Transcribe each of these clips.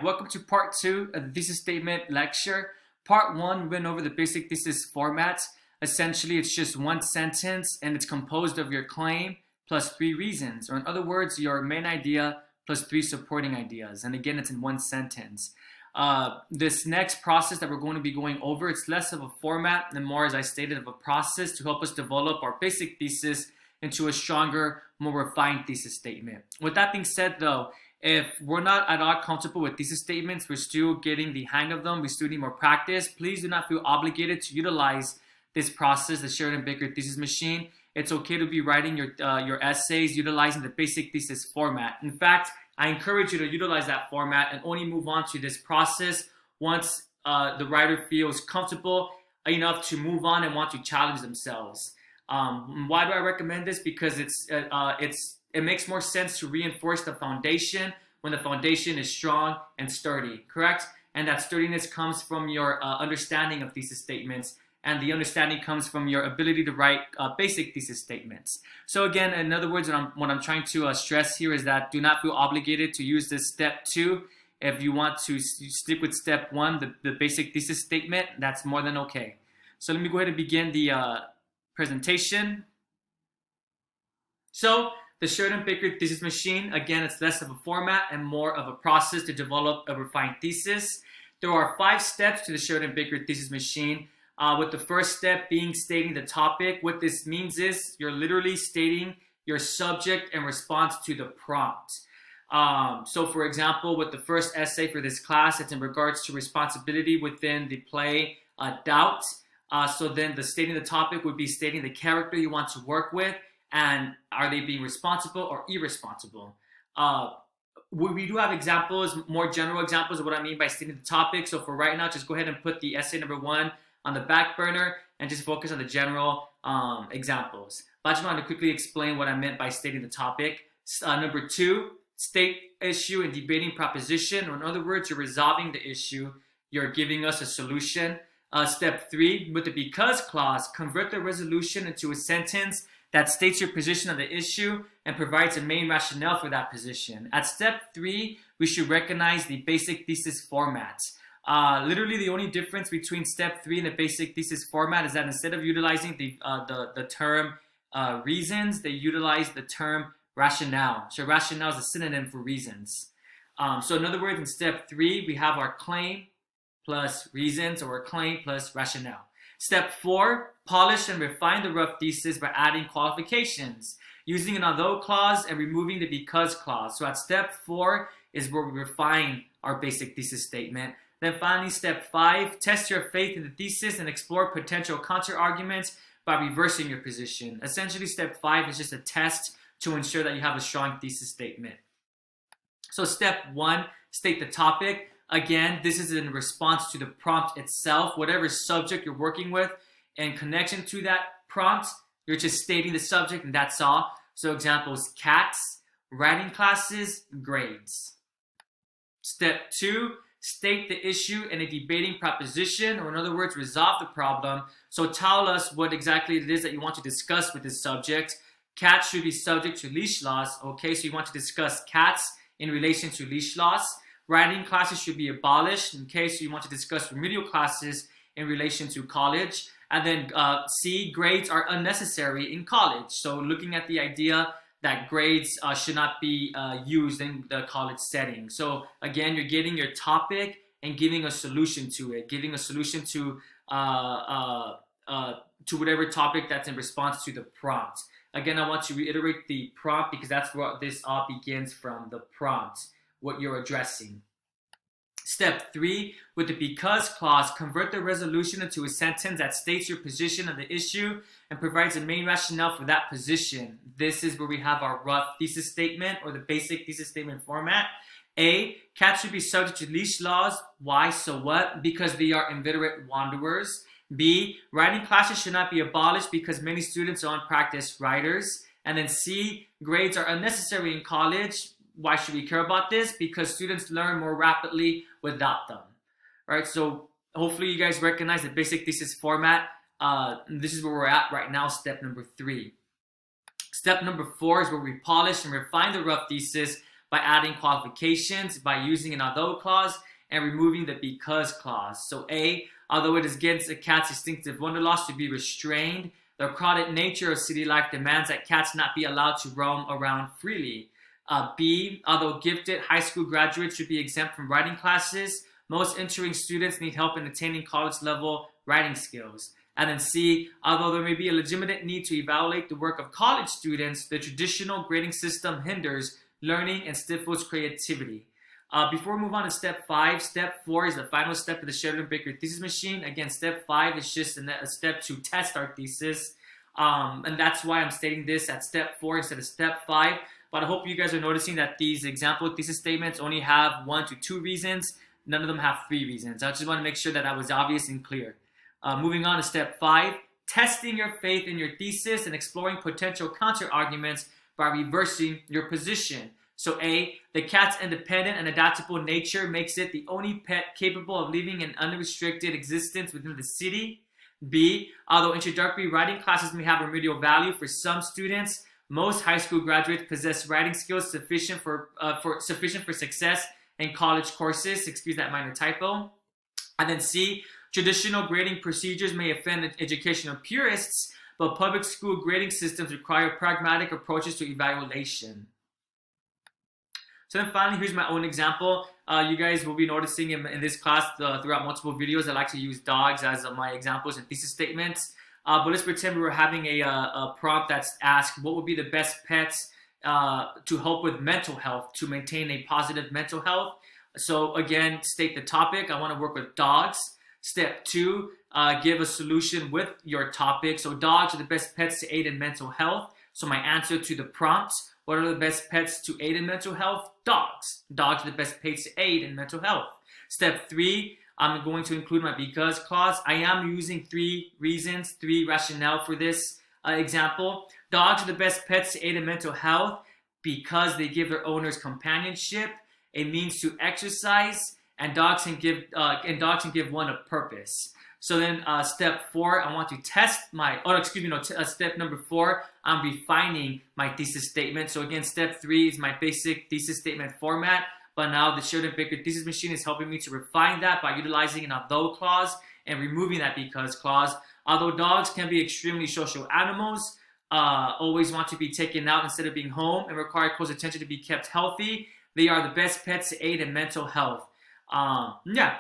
welcome to part 2 of the thesis statement lecture. Part 1 went over the basic thesis format. Essentially, it's just one sentence and it's composed of your claim plus 3 reasons, or in other words, your main idea plus 3 supporting ideas. And again, it's in one sentence. This next process that we're going to be going over, it's less of a format and more, as I stated, of a process to help us develop our basic thesis into a stronger, more refined thesis statement. With that being said, though, if we're not at all comfortable with thesis statements, we're still getting the hang of them, we still need more practice, please do not feel obligated to utilize this process, the Sheridan Baker thesis machine. It's okay to be writing your essays utilizing the basic thesis format. In fact, I encourage you to utilize that format and only move on to this process once the writer feels comfortable enough to move on and want to challenge themselves. Why do I recommend this? Because it makes more sense to reinforce the foundation when the foundation is strong and sturdy, correct? And that sturdiness comes from your understanding of thesis statements, and the understanding comes from your ability to write basic thesis statements. So again, in other words, what I'm trying to stress here is that do not feel obligated to use this step 2. If you want to stick with step 1, the basic thesis statement, that's more than okay. So let me go ahead and begin the presentation. So the Sheridan Baker thesis machine, again, it's less of a format and more of a process to develop a refined thesis. There are 5 steps to the Sheridan Baker thesis machine, with the first step being stating the topic. What this means is you're literally stating your subject in response to the prompt. So for example, with the first essay for this class, it's in regards to responsibility within the play Doubt. So then the stating the topic would be stating the character you want to work with, and are they being responsible or irresponsible? We do have examples, more general examples of what I mean by stating the topic. So for right now, just go ahead and put the essay number 1 on the back burner and just focus on the general examples. But I just wanted to quickly explain what I meant by stating the topic. Number 2, state issue and debating proposition, or in other words, you're resolving the issue. You're giving us a solution. Step 3, with the because clause, convert the resolution into a sentence that states your position on the issue and provides a main rationale for that position. At step 3, we should recognize the basic thesis format. Literally, the only difference between step 3 and the basic thesis format is that instead of utilizing the term reasons, they utilize the term rationale. So rationale is a synonym for reasons. So in other words, in step 3, we have our claim plus reasons, or claim plus rationale. Step 4, polish and refine the rough thesis by adding qualifications, using an although clause and removing the because clause. So at step 4 is where we refine our basic thesis statement. Then finally, step 5, test your faith in the thesis and explore potential counter-arguments by reversing your position. Essentially, step 5 is just a test to ensure that you have a strong thesis statement. So step 1, state the topic. Again, this is in response to the prompt itself. Whatever subject you're working with, in connection to that prompt, you're just stating the subject and that's all. So examples, cats, writing classes, grades. Step 2, state the issue in a debating proposition, or in other words, resolve the problem. So tell us what exactly it is that you want to discuss with this subject. Cats should be subject to leash laws. Okay, so you want to discuss cats in relation to leash laws. Writing classes should be abolished. In case you want to discuss remedial classes in relation to college. And then C, grades are unnecessary in college. So looking at the idea that grades should not be used in the college setting. So again, you're getting your topic and giving a solution to it, giving a solution to whatever topic that's in response to the prompt. Again, I want to reiterate the prompt because that's where this all begins from, the prompt, what you're addressing. Step 3, with the because clause, convert the resolution into a sentence that states your position on the issue and provides a main rationale for that position. This is where we have our rough thesis statement, or the basic thesis statement format. A, cats should be subject to leash laws. Why? So what? Because they are inveterate wanderers. B, writing classes should not be abolished because many students are unpracticed writers. And then C, grades are unnecessary in college. Why should we care about this? Because students learn more rapidly without them. All right, so hopefully you guys recognize the basic thesis format. This is where we're at right now, step number 3. Step number 4 is where we polish and refine the rough thesis by adding qualifications, by using an although clause, and removing the because clause. So A, although it is against a cat's instinctive wanderlust to be restrained, the crowded nature of city life demands that cats not be allowed to roam around freely. B, although gifted high school graduates should be exempt from writing classes, most entering students need help in attaining college level writing skills. And then C, although there may be a legitimate need to evaluate the work of college students, the traditional grading system hinders learning and stifles creativity. Before we move on to step 5, step 4 is the final step of the Sheridan Baker thesis machine. Again, step 5 is just a step to test our thesis. And that's why I'm stating this at step 4 instead of step 5. But I hope you guys are noticing that these example thesis statements only have 1 to 2 reasons. None of them have 3 reasons. I just want to make sure that was obvious and clear. Moving on to step 5, testing your faith in your thesis and exploring potential counter-arguments by reversing your position. So A, the cat's independent and adaptable nature makes it the only pet capable of living an unrestricted existence within the city. B, although introductory writing classes may have remedial value for some students, most high school graduates possess writing skills sufficient for success in college courses. Excuse that minor typo. And then C, traditional grading procedures may offend educational purists, but public school grading systems require pragmatic approaches to evaluation. So then finally, here's my own example. You guys will be noticing in this class throughout multiple videos, I like to use dogs as my examples and thesis statements. But let's pretend we were having a prompt that's asked, what would be the best pets to help with mental health, to maintain a positive mental health? So again, state the topic. I want to work with dogs. Step 2, give a solution with your topic. So dogs are the best pets to aid in mental health. So my answer to the prompt, what are the best pets to aid in mental health? Dogs. Dogs are the best pets to aid in mental health. Step 3, I'm going to include my because clause. I am using 3 reasons, 3 rationale for this example. Dogs are the best pets to aid in mental health because they give their owners companionship, a means to exercise, and dogs can give one a purpose. So then step 4, I want to test my, step number 4, I'm refining my thesis statement. So again, step 3 is my basic thesis statement format, but now the Sheridan Baker thesis machine is helping me to refine that by utilizing an although clause and removing that because clause. Although dogs can be extremely social animals, always want to be taken out instead of being home and require close attention to be kept healthy, they are the best pets to aid in mental health.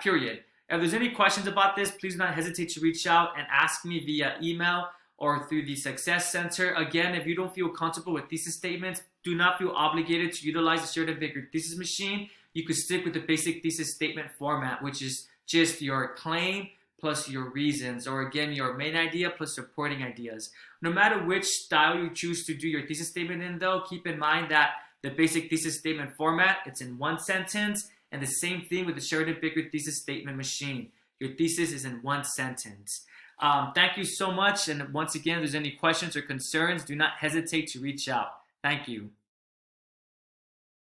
Period. If there's any questions about this, please do not hesitate to reach out and ask me via email or through the Success Center. Again, if you don't feel comfortable with thesis statements, do not feel obligated to utilize the Sheridan Baker thesis machine. You could stick with the basic thesis statement format, which is just your claim plus your reasons, or again, your main idea plus supporting ideas. No matter which style you choose to do your thesis statement in though, keep in mind that the basic thesis statement format, it's in 1 sentence, and the same thing with the Sheridan Baker thesis statement machine. Your thesis is in 1 sentence. Thank you so much, and once again, if there's any questions or concerns, do not hesitate to reach out. Thank you.